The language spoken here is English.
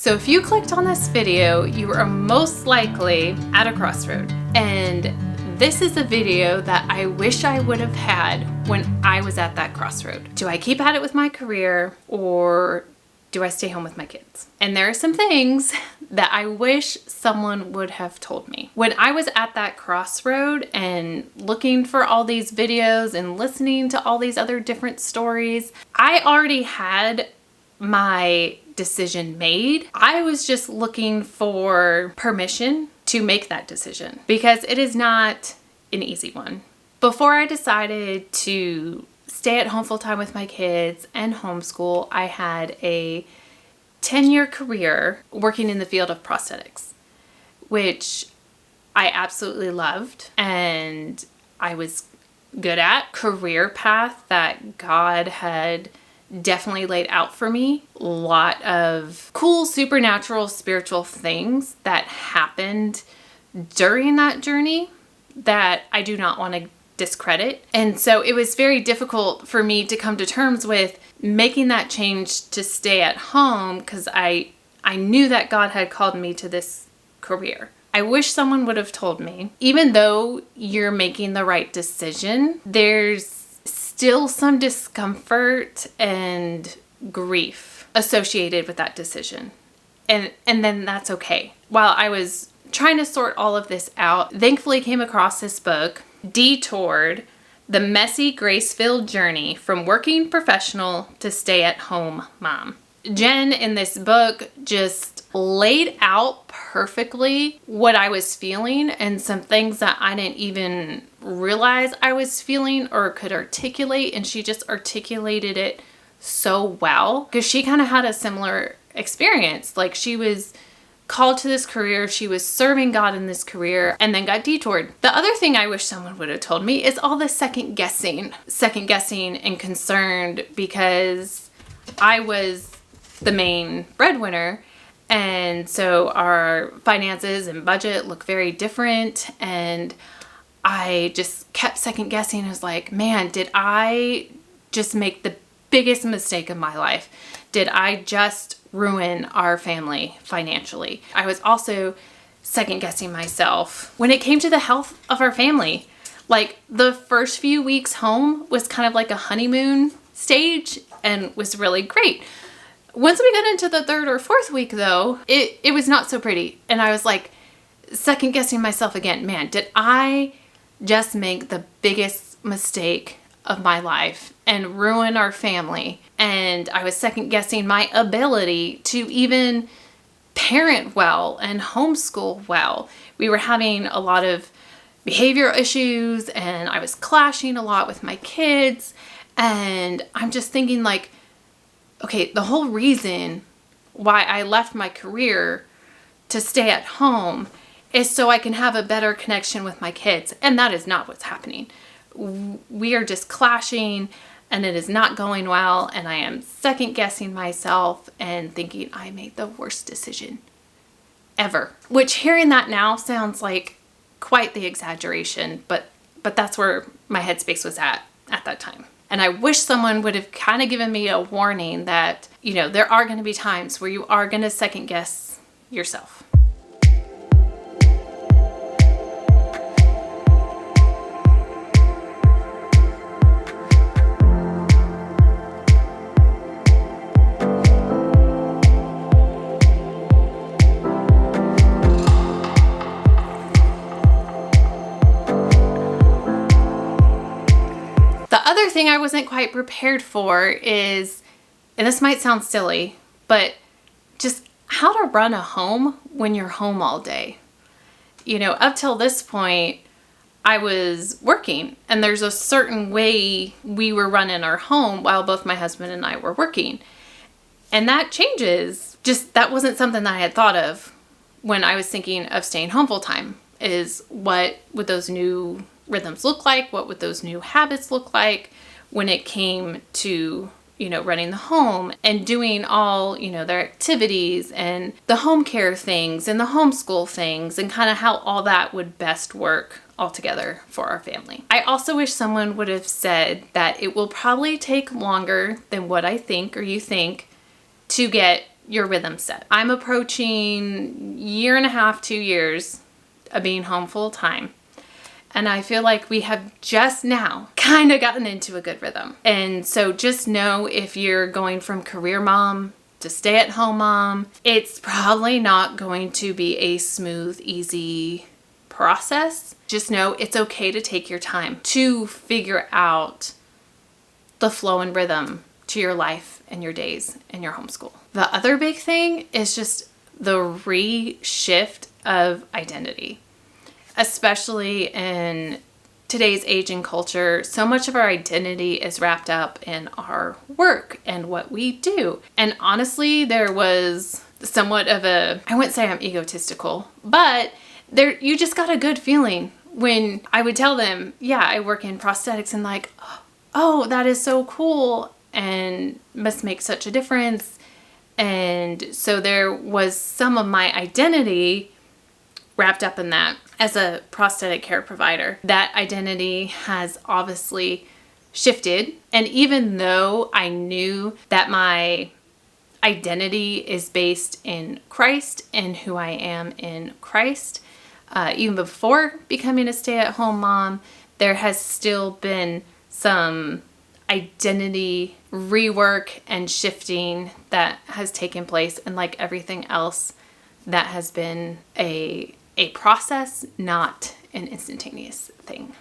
So if you clicked on this video, you are most likely at a crossroad. And this is a video that I wish I would have had when I was at that crossroad. Do I keep at it with my career or do I stay home with my kids? And there are some things that I wish someone would have told me. When I was at that crossroad and looking for all these videos and listening to all these other different stories, I already had my decision made. I was just looking for permission to make that decision because it is not an easy one. Before I decided to stay at home full time with my kids and homeschool, I had a 10-year career working in the field of prosthetics, which I absolutely loved and I was good at. Career path that God had definitely laid out for me. A lot of cool supernatural spiritual things that happened during that journey that I do not want to discredit. And so it was very difficult for me to come to terms with making that change to stay at home because I knew that God had called me to this career. I wish someone would have told me, even though you're making the right decision, there's still some discomfort and grief associated with that decision. And then that's okay. While I was trying to sort all of this out, thankfully came across this book, Detoured, The Messy, Grace-Filled Journey from Working Professional to Stay-at-Home Mom. Jen in this book just laid out perfectly what I was feeling and some things that I didn't even realize I was feeling or could articulate, and she just articulated it so well because she kind of had a similar experience. Like, she was called to this career, she was serving God in this career, and then got detoured. The other thing I wish someone would have told me is all the second guessing and concerned because I was the main breadwinner. And so our finances and budget look very different. And I just kept second guessing. I was like, man, did I just make the biggest mistake of my life? Did I just ruin our family financially? I was also second guessing myself when it came to the health of our family. Like, the first few weeks home was kind of like a honeymoon stage and was really great. Once we got into the third or fourth week, though, it was not so pretty. And I was like second guessing myself again. Man, did I just make the biggest mistake of my life and ruin our family? And I was second guessing my ability to even parent well and homeschool well. We were having a lot of behavioral issues and I was clashing a lot with my kids. And I'm just thinking, like, okay, the whole reason why I left my career to stay at home is so I can have a better connection with my kids. And that is not what's happening. We are just clashing and it is not going well. And I am second guessing myself and thinking I made the worst decision ever. Which, hearing that now, sounds like quite the exaggeration, but that's where my headspace was at that time. And I wish someone would have kind of given me a warning that, there are going to be times where you are going to second guess yourself. The other thing I wasn't quite prepared for is, and this might sound silly, but just how to run a home when you're home all day. Up till this point, I was working and there's a certain way we were running our home while both my husband and I were working. And that changes. Just, that wasn't something that I had thought of when I was thinking of staying home full time, is what would those new rhythms look like? What would those new habits look like when it came to, running the home and doing all, their activities and the home care things and the homeschool things and kind of how all that would best work all together for our family. I also wish someone would have said that it will probably take longer than what I think or you think to get your rhythm set. I'm approaching 1.5 to 2 years of being home full time. And I feel like we have just now kind of gotten into a good rhythm. And so just know, if you're going from career mom to stay at home mom, it's probably not going to be a smooth, easy process. Just know it's okay to take your time to figure out the flow and rhythm to your life and your days and your homeschool. The other big thing is just the reshift of identity. Especially in today's age and culture, so much of our identity is wrapped up in our work and what we do. And honestly, there was somewhat of a, I wouldn't say I'm egotistical, but you just got a good feeling when I would tell them, yeah, I work in prosthetics, and like, oh, that is so cool and must make such a difference. And so there was some of my identity wrapped up in that as a prosthetic care provider. That identity has obviously shifted. And even though I knew that my identity is based in Christ and who I am in Christ, even before becoming a stay-at-home mom, there has still been some identity rework and shifting that has taken place. And like everything else, that has been a process, not an instantaneous thing.